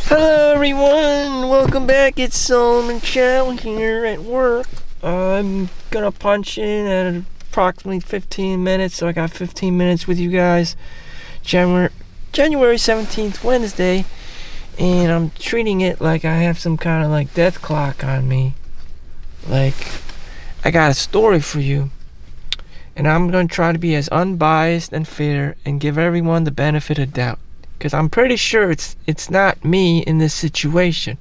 Hello everyone, welcome back. It's Solomon Chau here at work. I'm gonna punch in at approximately 15 minutes, so I got 15 minutes with you guys. January 17th, Wednesday, and I'm treating it like I have some kind of like death clock on me. Like, I got a story for you, and I'm gonna try to be as unbiased and fair and give everyone the benefit of doubt. Because I'm pretty sure it's not me in this situation.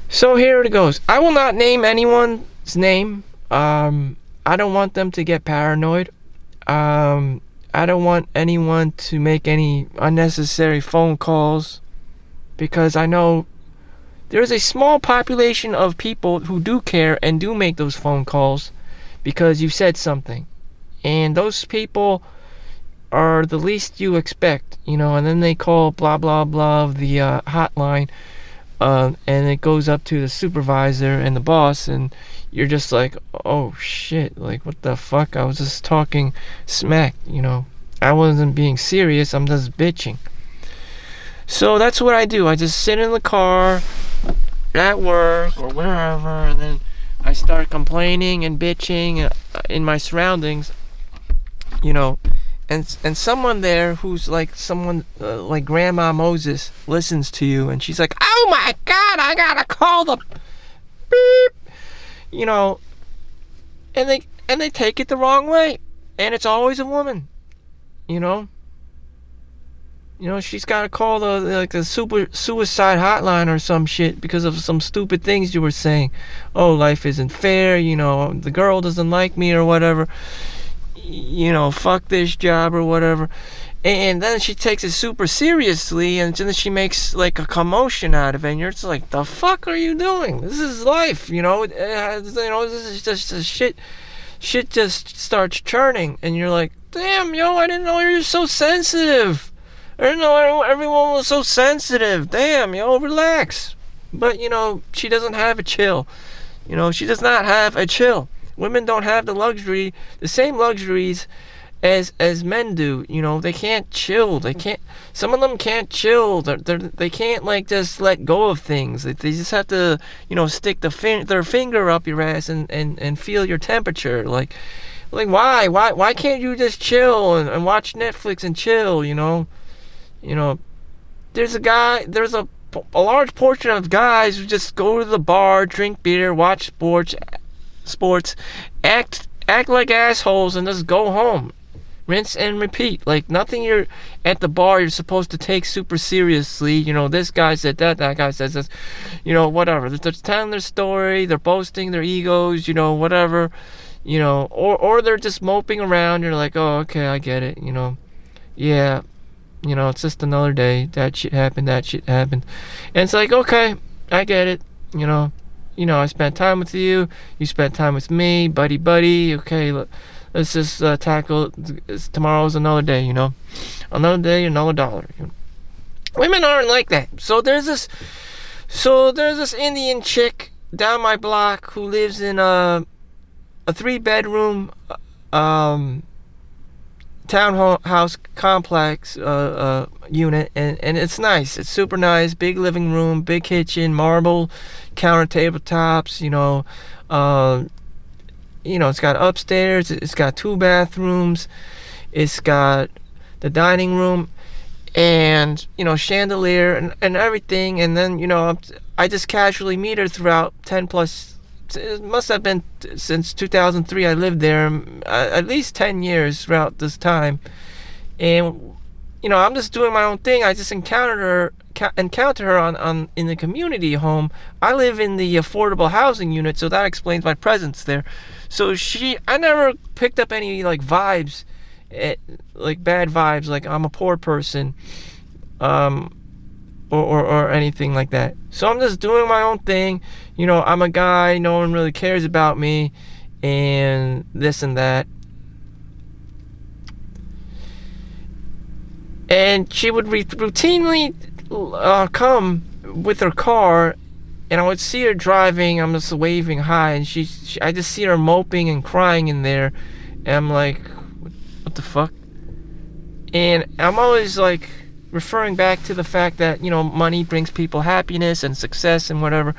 So here it goes. I will not name anyone's name. I don't want them to get paranoid. I don't want anyone to make any unnecessary phone calls. Because I know there's a small population of people who do care and do make those phone calls because you said something. And those people are the least you expect, and then they call blah blah blah of the hotline, and it goes up to the supervisor and the boss, and you're just like, oh shit, like what the fuck, I was just talking smack, I wasn't being serious, I'm just bitching. So that's what I do. I just sit in the car at work or wherever, and then I start complaining and bitching in my surroundings, And someone there who's like someone like Grandma Moses listens to you, and she's like, oh my God, I gotta call the beep, and they take it the wrong way, and it's always a woman, she's gotta call the suicide hotline or some shit because of some stupid things you were saying. Oh, life isn't fair, the girl doesn't like me or whatever. Fuck this job or whatever. And then she takes it super seriously, and then she makes like a commotion out of it, and you're just like, the fuck are you doing? This is life, this is just a shit just starts churning, and you're like, damn, I didn't know you were so sensitive. I didn't know everyone was so sensitive. Damn, relax. But she doesn't have a chill. She does not have a chill. Women don't have the same luxuries as men do. They can't chill. Some of them can't chill. They can't like just let go of things. They just have to, stick their finger up your ass and feel your temperature. Like why can't you just chill and watch Netflix and chill? There's a large portion of guys who just go to the bar, drink beer, watch sports, act like assholes, and just go home. Rinse and repeat. Like nothing you're at the bar you're supposed to take super seriously. This guy said that guy says this, whatever. They're telling their story, they're boasting their egos, whatever, or they're just moping around. You're like, oh, okay, I get it, yeah, it's just another day. That shit happened. And it's like, okay, I get it, I spent time with you. You spent time with me, buddy. Okay, let's just tackle. Tomorrow's another day, Another day, another dollar. Women aren't like that. So there's this Indian chick down my block who lives in a 3-bedroom townhouse complex unit, and it's nice. It's super nice. Big living room, big kitchen, marble counter tabletops. It's got upstairs. It's got 2 bathrooms. It's got the dining room, and chandelier and everything. And then I just casually meet her throughout 10 plus. It must have been since 2003 I lived there, at least 10 years throughout this time. And I'm just doing my own thing. I just encounter her on in the community home. I live in the affordable housing unit, so that explains my presence there. So I never picked up any like vibes, like bad vibes, like I'm a poor person, or anything like that. So I'm just doing my own thing. I'm a guy, no one really cares about me, and this and that. And she would routinely come with her car, and I would see her driving. I'm just waving hi, and I just see her moping and crying in there, and I'm like, what the fuck? And I'm always like, referring back to the fact that, you know, money brings people happiness and success and whatever.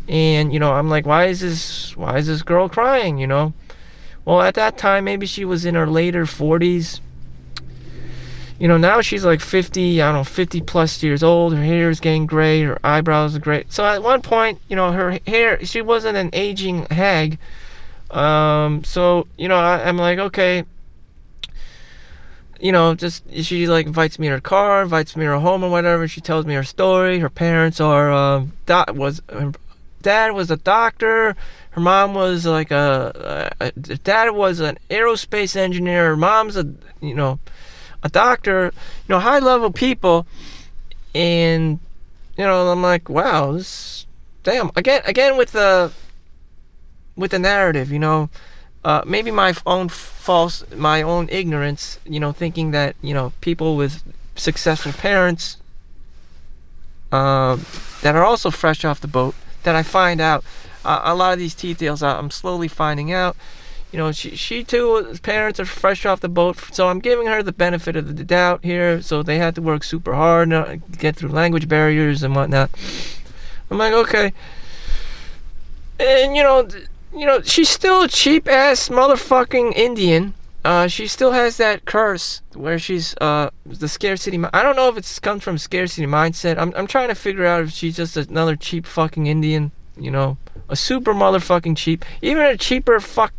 And, you know, I'm like, why is this girl crying, you know? Well, at that time, maybe she was in her later 40s. You know, now she's like 50, I don't know, 50 plus years old. Her hair is getting gray, her eyebrows are gray. So at one point, you know, her hair, she wasn't an aging hag. So, you know, I'm like, okay, you know, just, she like invites me in her car, invites me in her home or whatever. She tells me her story. Her parents are, her dad was a doctor. Her mom was like dad was an aerospace engineer. Her mom's a doctor, you know, high level people. And, you know, I'm like, wow, this, damn, again with the narrative, you know, maybe my own ignorance, you know, thinking that, you know, people with successful parents, that are also fresh off the boat, that I find out, a lot of these details I'm slowly finding out. You know, she too, his parents are fresh off the boat, so I'm giving her the benefit of the doubt here. So they had to work super hard, get through language barriers and whatnot. I'm like, okay. And, you know, she's still a cheap-ass motherfucking Indian. She still has that curse where she's, the scarcity. I don't know if it's comes from scarcity mindset. I'm trying to figure out if she's just another cheap fucking Indian, you know, a super motherfucking cheap. Even a cheaper fuck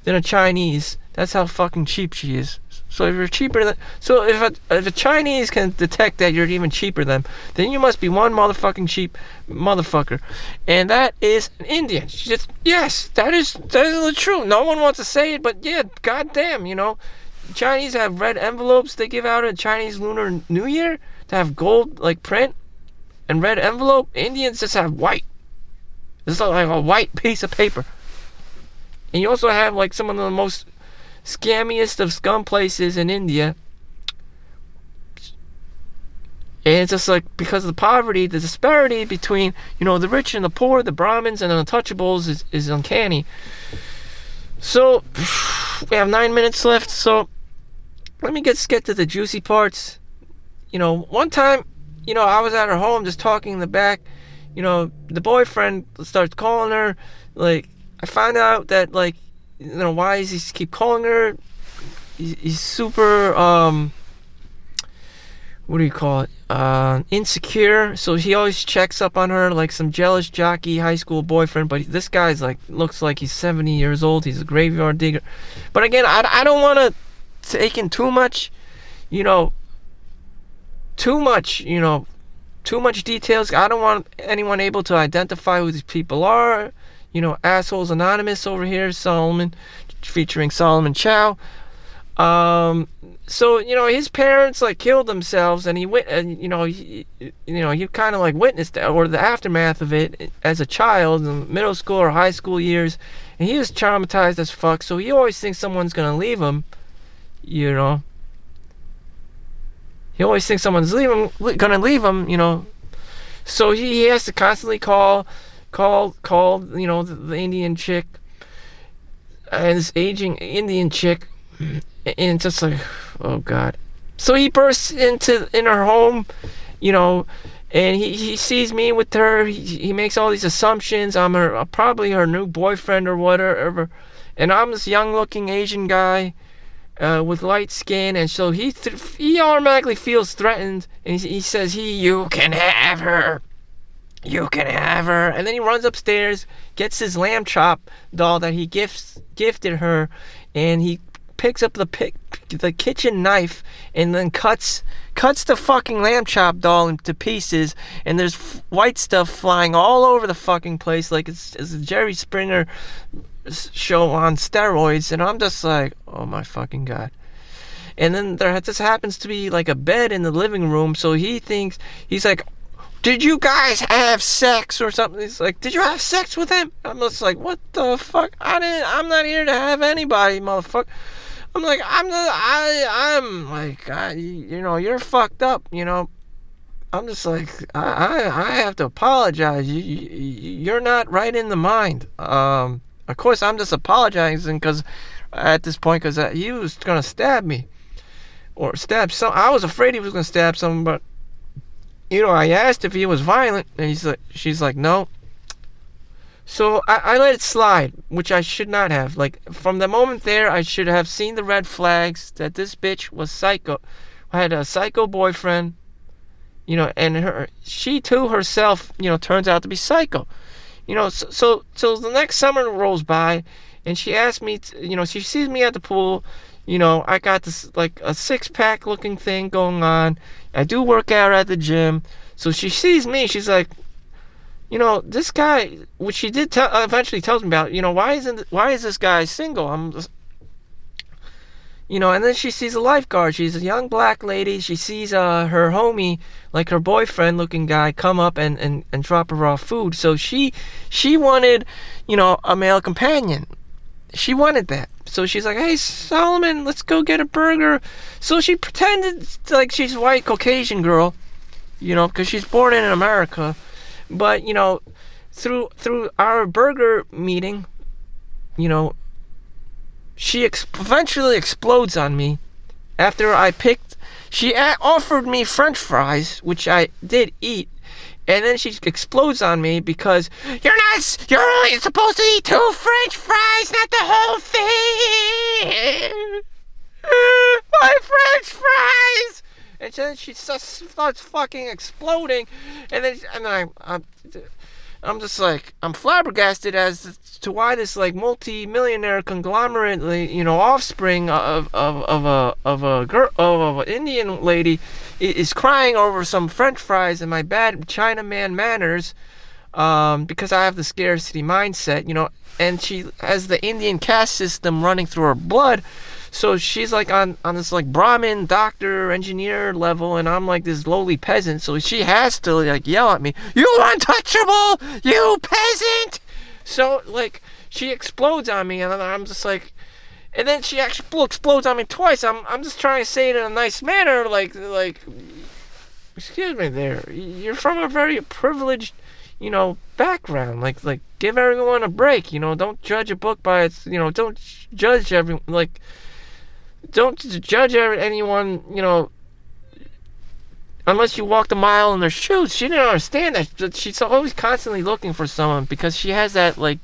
than a Chinese. That's how fucking cheap she is. So if you're cheaper than, so if a Chinese can detect that you're even cheaper than them, then you must be one motherfucking cheap motherfucker, and that is an Indian. She just, yes, that is the truth. No one wants to say it, but yeah, goddamn, you know, Chinese have red envelopes they give out at Chinese Lunar New Year to have gold like print and red envelope. Indians just have white. It's like a white piece of paper. And you also have like some of the most scammiest of scum places in India. And it's just like, because of the poverty, the disparity between, you know, the rich and the poor, the Brahmins and the untouchables is uncanny. So, we have 9 minutes left, so let me get to the juicy parts. You know, one time, you know, I was at her home just talking in the back. You know, the boyfriend starts calling her. Like, I found out that, like, you know, why does he keep calling her? He's super, what do you call it? Insecure. So he always checks up on her like some jealous jockey high school boyfriend. But this guy's like, looks like he's 70 years old. He's a graveyard digger. But again, I don't want to take in too much, you know, too much details. I don't want anyone able to identify who these people are. You know, Assholes Anonymous over here, Solomon, featuring Solomon Chau. So, you know, his parents like killed themselves, and he kind of like witnessed that, or the aftermath of it as a child in middle school or high school years, and he was traumatized as fuck. So he always thinks someone's gonna leave him. You know, he always thinks someone's gonna leave him. You know, so he has to constantly call, you know, the Indian chick, and this aging Indian chick, and it's just like, oh god. So he bursts in her home, you know, and he sees me with her. He makes all these assumptions. I'm probably her new boyfriend or whatever, and I'm this young-looking Asian guy with light skin, and so he automatically feels threatened, and he says, "You can have her. You can have her." And then he runs upstairs, gets his lamb chop doll that he gifted her, and he picks up the kitchen knife and then cuts the fucking lamb chop doll into pieces, and there's white stuff flying all over the fucking place like it's a Jerry Springer show on steroids. And I'm just like, oh my fucking god. And then there just happens to be like a bed in the living room, so he's like, "Did you guys have sex or something?" He's like, "Did you have sex with him?" I'm just like, what the fuck? I'm not here to have anybody, motherfucker. I'm like, I'm like, you know, you're fucked up, you know. I'm just like, I have to apologize. You're not right in the mind. Of course, I'm just apologizing because at this point, because he was gonna stab me or stab some. I was afraid he was gonna stab someone, but I asked if he was violent, and she's like, no. So I let it slide, which I should not have. Like, from the moment there, I should have seen the red flags that this bitch was psycho. I had a psycho boyfriend, and she too herself, turns out to be psycho. So the next summer rolls by, and she asked me, she sees me at the pool. I got this, like, a six-pack looking thing going on. I do work out at the gym. So she sees me, she's like, this guy, which she did eventually tells me about, why is this guy single? And then she sees a lifeguard. She's a young black lady. She sees her homie, like her boyfriend looking guy, come up and drop her off food. So she wanted, a male companion. She wanted that. So she's like, hey, Solomon, let's go get a burger. So she pretended like she's a white Caucasian girl, because she's born in America. But, through our burger meeting, she eventually explodes on me after she offered me French fries, which I did eat, and then she explodes on me because you're only supposed to eat 2 French fries, not the whole thing. My French fries. And then she starts fucking exploding, and I'm just like, I'm flabbergasted as to why this, like, multi-millionaire conglomerate, offspring of an Indian lady is crying over some French fries and my bad Chinaman manners, because I have the scarcity mindset, and she has the Indian caste system running through her blood. So she's like on this, like, Brahmin doctor engineer level, and I'm like this lowly peasant. So she has to, like, yell at me, "You untouchable, you peasant!" So, like, she explodes on me, and I'm just like, and then she actually explodes on me twice. I'm just trying to say it in a nice manner, like, excuse me, there, you're from a very privileged, background. Like, give everyone a break. Don't judge a book by its, don't judge everyone, like. Don't judge anyone, unless you walked a mile in their shoes. She didn't understand that. She's always constantly looking for someone because she has that, like,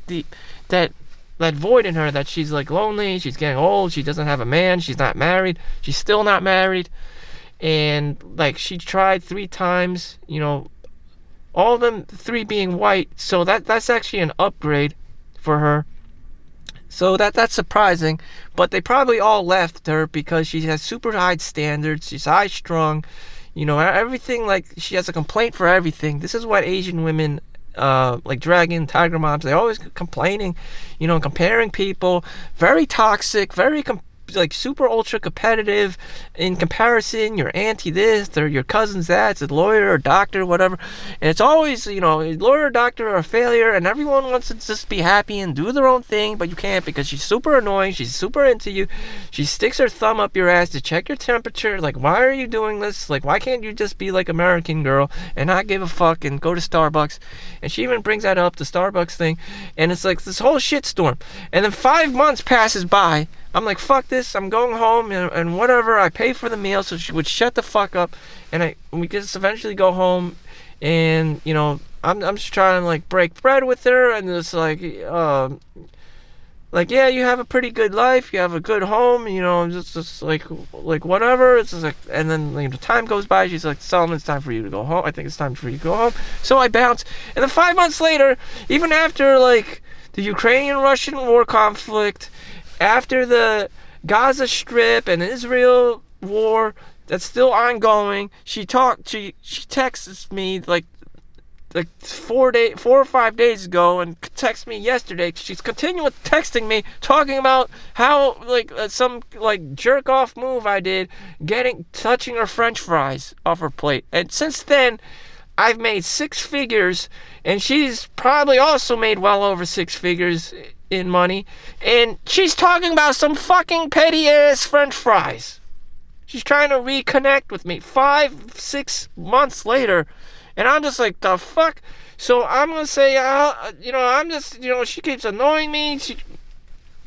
that void in her that she's, like, lonely. She's getting old. She doesn't have a man. She's not married. She's still not married. And, like, she tried 3 times, all of them 3 being white. So that's actually an upgrade for her. So that's surprising, but they probably all left her because she has super high standards. She's high strung, everything. Like, she has a complaint for everything. This is what Asian women, like dragon tiger moms, they're always complaining, comparing people. Very toxic, very like super ultra competitive in comparison. Your auntie this or your cousin's that. It's a lawyer or doctor, whatever, and it's always, a lawyer or doctor are a failure, and everyone wants to just be happy and do their own thing, but you can't because she's super annoying. She's super into you. She sticks her thumb up your ass to check your temperature. Like, why are you doing this? Like, why can't you just be like American Girl and not give a fuck and go to Starbucks? And she even brings that up, the Starbucks thing, and it's like this whole shitstorm. And then 5 months passes by. I'm like, fuck this, I'm going home, and whatever, I pay for the meal, so she would shut the fuck up, and we just eventually go home, and, I'm just trying to, like, break bread with her, and it's like, yeah, you have a pretty good life, you have a good home, just like whatever. It's just like, and then, time goes by, she's like, Solomon, it's time for you to go home. I think it's time for you to go home. So I bounce, and then 5 months later, even after, like, the Ukrainian-Russian war conflict, after the Gaza Strip and Israel war that's still ongoing, she texts me like 4 or 5 days ago, and texted me yesterday. She's continuing texting me, talking about how, like, some, like, jerk off move I did, touching her French fries off her plate. And since then, I've made 6 figures, and she's probably also made well over 6 figures in money, and she's talking about some fucking petty ass French fries. She's trying to reconnect with me 5-6 months later, and I'm just like, the fuck. So I'm gonna say, I'm just, she keeps annoying me.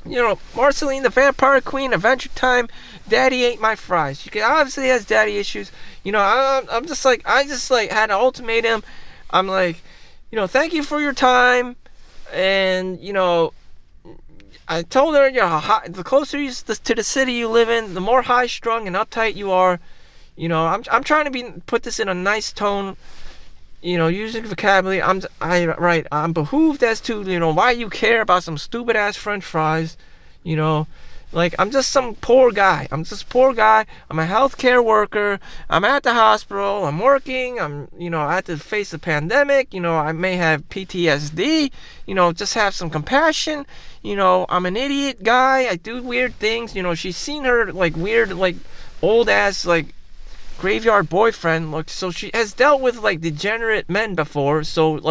Marceline the Vampire Queen, Adventure Time, Daddy ate my fries. She obviously has daddy issues. I'm just like, I just like had an ultimatum. I'm like, thank you for your time. And, I told her, the closer you to the city you live in, the more high-strung and uptight you are. I'm trying to put this in a nice tone, using vocabulary. I'm behooved as to, why you care about some stupid-ass French fries, I'm just some poor guy. I'm a healthcare worker. I'm at the hospital. I'm working. I have to face the pandemic. I may have PTSD. Just have some compassion. I'm an idiot guy. I do weird things. She's seen her, weird, old-ass, graveyard boyfriend. So she has dealt with, degenerate men before. So,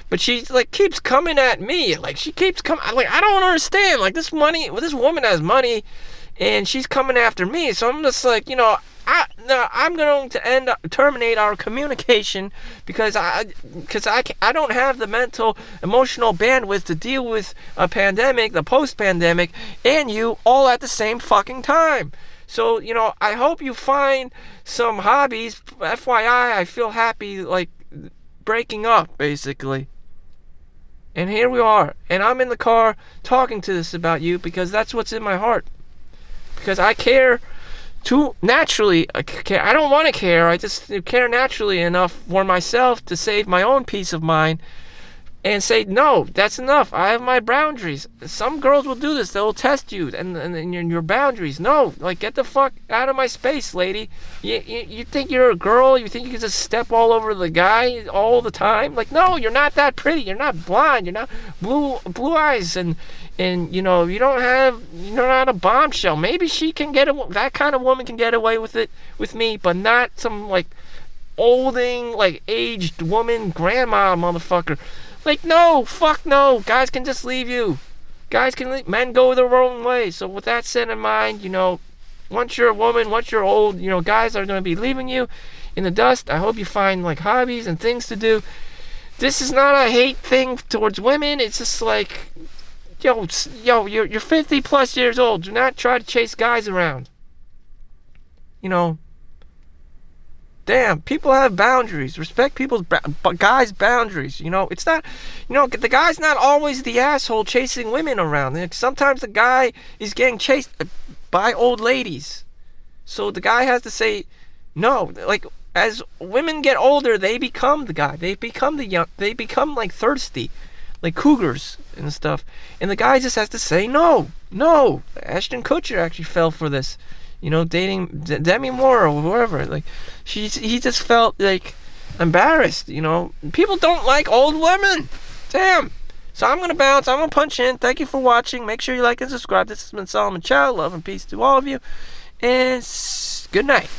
but she, keeps coming at me. She keeps coming. I don't understand. This woman has money, and she's coming after me. So I'm just I'm going to terminate our communication because I don't have the mental, emotional bandwidth to deal with a pandemic, the post-pandemic, and you all at the same fucking time. So, I hope you find some hobbies. FYI, I feel happy, breaking up, basically. And here we are. And I'm in the car talking to this about you because that's what's in my heart. Because I care naturally. I don't want to care. I just care naturally enough for myself to save my own peace of mind. And say, no, that's enough. I have my boundaries. Some girls will do this. They'll test you and your boundaries. No, get the fuck out of my space, lady. You think you're a girl? You think you can just step all over the guy all the time? No, you're not that pretty. You're not blonde. You're not blue eyes. And you you're not a bombshell. Maybe she can that kind of woman can get away with it with me, but not some, olding, aged woman, grandma motherfucker. No, fuck no. Guys can just leave you. Guys can leave. Men go their own way. So with that set in mind, once you're a woman, once you're old, guys are going to be leaving you in the dust. I hope you find, hobbies and things to do. This is not a hate thing towards women. It's just you're 50 plus years old. Do not try to chase guys around. Damn, people have boundaries. Respect people's guys' boundaries. It's not, the guy's not always the asshole chasing women around. Sometimes the guy is getting chased by old ladies. So the guy has to say no. As women get older, they become the guy. They become they become thirsty, cougars and stuff. And the guy just has to say no. No. Ashton Kutcher actually fell for this. Dating Demi Moore or whoever. He just felt embarrassed. People don't like old women. Damn. So I'm gonna bounce. I'm gonna punch in. Thank you for watching. Make sure you like and subscribe. This has been Solomon Chau. Love and peace to all of you. And good night.